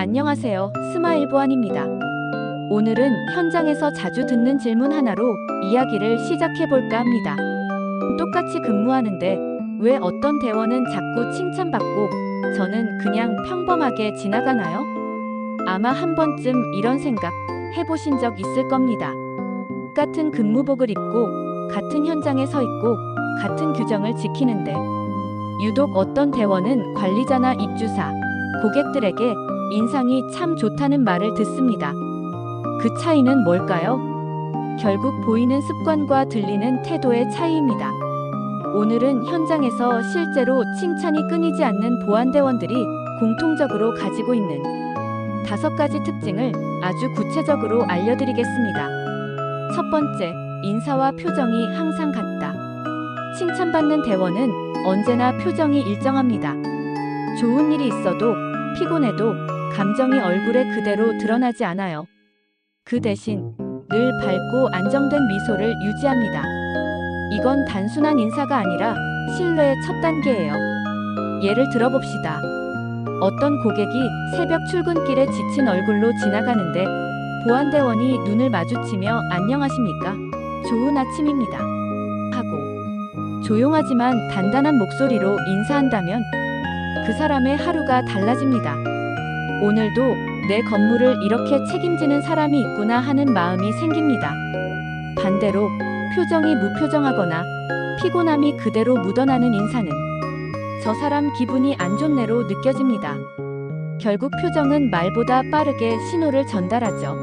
안녕하세요. 스마일 보안입니다. 오늘은 현장에서 자주 듣는 질문 하나로 이야기를 시작해볼까 합니다. 똑같이 근무하는데 왜 어떤 대원은 자꾸 칭찬받고 저는 그냥 평범하게 지나가나요? 아마 한 번쯤 이런 생각 해보신 적 있을 겁니다. 같은 근무복을 입고 같은 현장에 서 있고 같은 규정을 지키는데 유독 어떤 대원은 관리자나 입주사, 고객들에게 인상이 참 좋다는 말을 듣습니다. 그 차이는 뭘까요? 결국 보이는 습관과 들리는 태도의 차이입니다. 오늘은 현장에서 실제로 칭찬이 끊이지 않는 보안대원들이 공통적으로 가지고 있는 5가지 특징을 아주 구체적으로 알려드리겠습니다. 첫 번째, 인사와 표정이 항상 같다. 칭찬받는 대원은 언제나 표정이 일정합니다. 좋은 일이 있어도 피곤해도 감정이 얼굴에 그대로 드러나지 않아요. 그 대신 늘 밝고 안정된 미소를 유지합니다. 이건 단순한 인사가 아니라 신뢰의 첫 단계예요. 예를 들어봅시다. 어떤 고객이 새벽 출근길에 지친 얼굴로 지나가는데 보안대원이 눈을 마주치며 안녕하십니까? 좋은 아침입니다. 하고 조용하지만 단단한 목소리로 인사한다면 그 사람의 하루가 달라집니다. 오늘도 내 건물을 이렇게 책임지는 사람이 있구나 하는 마음이 생깁니다. 반대로 표정이 무표정하거나 피곤함이 그대로 묻어나는 인사는 저 사람 기분이 안 좋네로 느껴집니다. 결국 표정은 말보다 빠르게 신호를 전달하죠.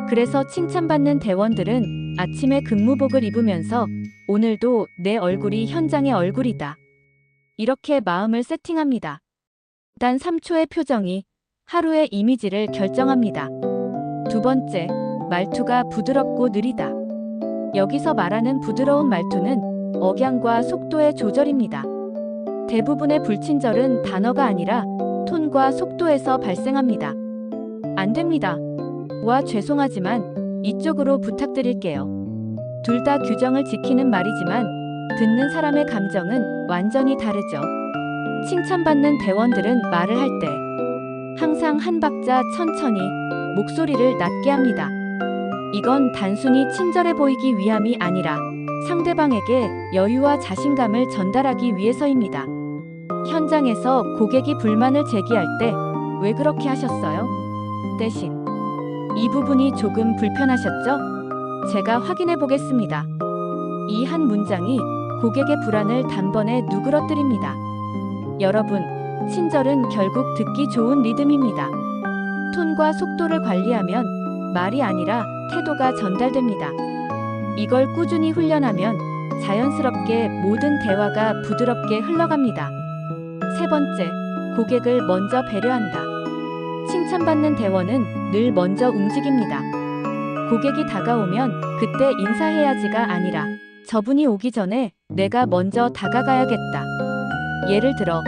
그래서 칭찬받는 대원들은 아침에 근무복을 입으면서 오늘도 내 얼굴이 현장의 얼굴이다. 이렇게 마음을 세팅합니다. 단 3초의 표정이 하루의 이미지를 결정합니다. 두 번째, 말투가 부드럽고 느리다. 여기서 말하는 부드러운 말투는 억양과 속도의 조절입니다. 대부분의 불친절은 단어가 아니라 톤과 속도에서 발생합니다. 안 됩니다. 와 죄송하지만 이쪽으로 부탁드릴게요. 둘 다 규정을 지키는 말이지만 듣는 사람의 감정은 완전히 다르죠. 칭찬받는 대원들은 말을 할 때 항상 한 박자 천천히 목소리를 낮게 합니다. 이건 단순히 친절해 보이기 위함이 아니라 상대방에게 여유와 자신감을 전달하기 위해서입니다. 현장에서 고객이 불만을 제기할 때 왜 그렇게 하셨어요? 대신 이 부분이 조금 불편하셨죠? 제가 확인해 보겠습니다. 이 한 문장이 고객의 불안을 단번에 누그러뜨립니다. 여러분, 친절은 결국 듣기 좋은 리듬입니다. 톤과 속도를 관리하면 말이 아니라 태도가 전달됩니다. 이걸 꾸준히 훈련하면 자연스럽게 모든 대화가 부드럽게 흘러갑니다. 세 번째, 고객을 먼저 배려한다. 칭찬받는 대원은 늘 먼저 움직입니다. 고객이 다가오면 그때 인사해야지가 아니라 저분이 오기 전에 내가 먼저 다가가야겠다. 예를 들어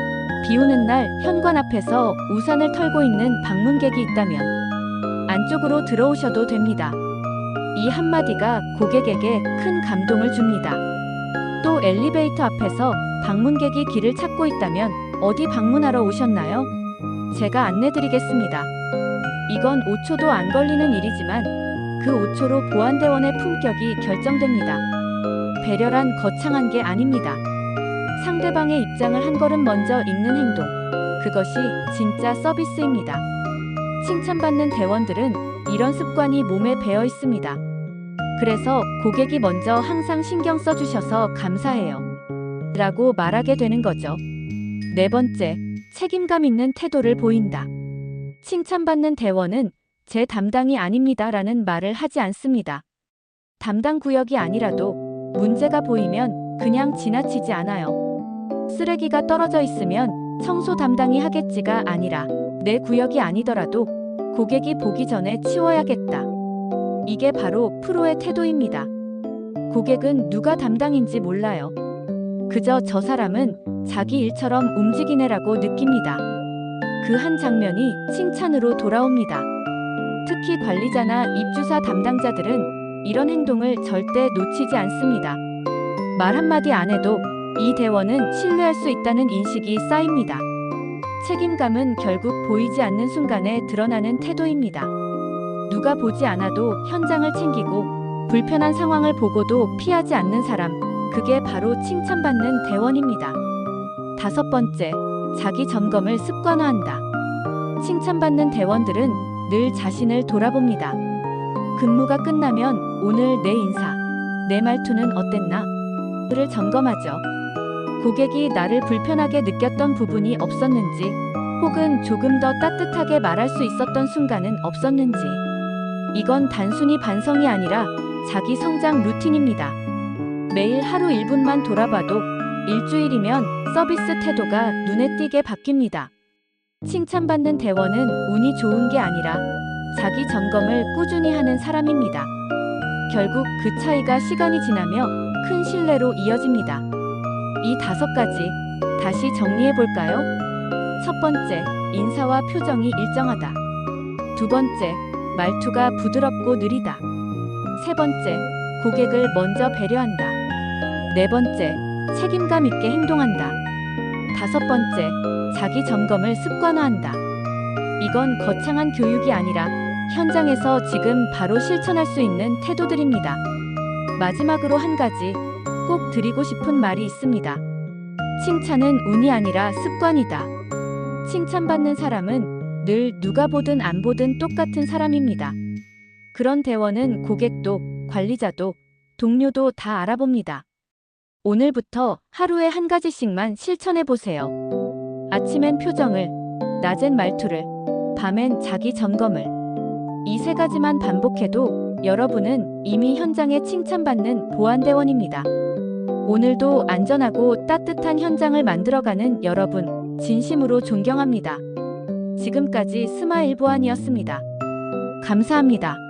비 오는 날 현관 앞에서 우산을 털고 있는 방문객이 있다면 안쪽으로 들어오셔도 됩니다. 이 한마디가 고객에게 큰 감동을 줍니다. 또 엘리베이터 앞에서 방문객이 길을 찾고 있다면 어디 방문하러 오셨나요? 제가 안내드리겠습니다. 이건 5초도 안 걸리는 일이지만 그 5초로 보안대원의 품격이 결정됩니다. 배려란 거창한 게 아닙니다. 상대방의 입장을 한 걸음 먼저 읽는 행동, 그것이 진짜 서비스입니다. 칭찬받는 대원들은 이런 습관이 몸에 배어 있습니다. 그래서 고객이 먼저 항상 신경 써주셔서 감사해요 라고 말하게 되는 거죠. 네 번째, 책임감 있는 태도를 보인다. 칭찬받는 대원은 제 담당이 아닙니다 라는 말을 하지 않습니다. 담당 구역이 아니라도 문제가 보이면 그냥 지나치지 않아요. 쓰레기가 떨어져 있으면 청소 담당이 하겠지가 아니라 내 구역이 아니더라도 고객이 보기 전에 치워야겠다. 이게 바로 프로의 태도입니다. 고객은 누가 담당인지 몰라요. 그저 저 사람은 자기 일처럼 움직이네라고 느낍니다. 그 한 장면이 칭찬으로 돌아옵니다. 특히 관리자나 입주사 담당자들은 이런 행동을 절대 놓치지 않습니다. 말 한마디 안 해도 이 대원은 신뢰할 수 있다는 인식이 쌓입니다. 책임감은 결국 보이지 않는 순간에 드러나는 태도입니다. 누가 보지 않아도 현장을 챙기고 불편한 상황을 보고도 피하지 않는 사람, 그게 바로 칭찬받는 대원입니다. 5번째, 자기 점검을 습관화한다. 칭찬받는 대원들은 늘 자신을 돌아봅니다. 근무가 끝나면 오늘 내 인사, 내 말투는 어땠나? 를 점검하죠. 고객이 나를 불편하게 느꼈던 부분이 없었는지, 혹은 조금 더 따뜻하게 말할 수 있었던 순간은 없었는지. 이건 단순히 반성이 아니라 자기 성장 루틴입니다. 매일 하루 1분만 돌아봐도 일주일이면 서비스 태도가 눈에 띄게 바뀝니다. 칭찬받는 대원은 운이 좋은 게 아니라 자기 점검을 꾸준히 하는 사람입니다. 결국 그 차이가 시간이 지나며 큰 신뢰로 이어집니다. 이 5가지 다시 정리해 볼까요? 첫 번째, 인사와 표정이 일정하다. 두 번째, 말투가 부드럽고 느리다. 세 번째, 고객을 먼저 배려한다. 네 번째, 책임감 있게 행동한다. 5번째, 자기 점검을 습관화한다. 이건 거창한 교육이 아니라 현장에서 지금 바로 실천할 수 있는 태도들입니다. 마지막으로 한 가지 꼭 드리고 싶은 말이 있습니다. 칭찬은 운이 아니라 습관이다. 칭찬받는 사람은 늘 누가 보든 안 보든 똑같은 사람입니다. 그런 대원은 고객도, 관리자도, 동료도 다 알아봅니다. 오늘부터 하루에 한 가지씩만 실천해 보세요. 아침엔 표정을, 낮엔 말투를, 밤엔 자기 점검을. 이 3가지만 반복해도 여러분은 이미 현장에 칭찬받는 보안대원입니다. 오늘도 안전하고 따뜻한 현장을 만들어가는 여러분, 진심으로 존경합니다. 지금까지 스마일 보안이었습니다. 감사합니다.